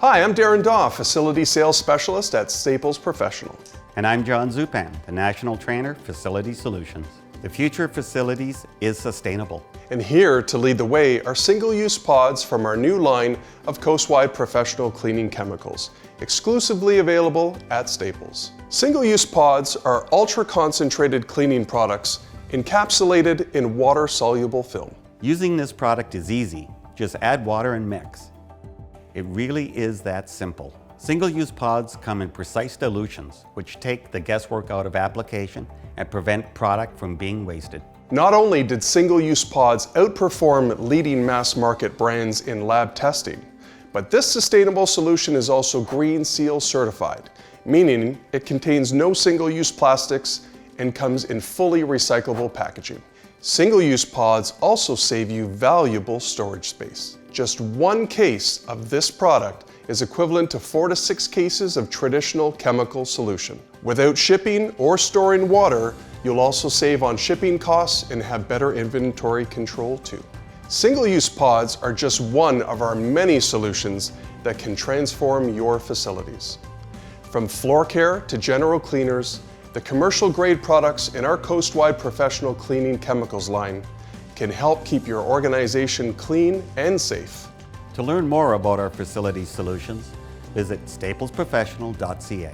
Hi, I'm Darren Daw, Facility Sales Specialist at Staples Professional. And I'm John Zupan, the National Trainer, Facility Solutions. The future of facilities is sustainable. And here to lead the way are single-use pods from our new line of Coastwide Professional cleaning chemicals, exclusively available at Staples. Single-use pods are ultra-concentrated cleaning products encapsulated in water-soluble film. Using this product is easy. Just add water and mix. It really is that simple. Single-use pods come in precise dilutions, which take the guesswork out of application and prevent product from being wasted. Not only did single-use pods outperform leading mass-market brands in lab testing, but this sustainable solution is also Green Seal certified, meaning it contains no single-use plastics and comes in fully recyclable packaging. Single-use pods also save you valuable storage space. Just one case of this product is equivalent to 4 to 6 cases of traditional chemical solution. Without shipping or storing water, you'll also save on shipping costs and have better inventory control too. Single-use pods are just one of our many solutions that can transform your facilities. From floor care to general cleaners, the commercial-grade products in our Coastwide Professional Cleaning Chemicals line can help keep your organization clean and safe. To learn more about our facility solutions, visit staplesprofessional.ca.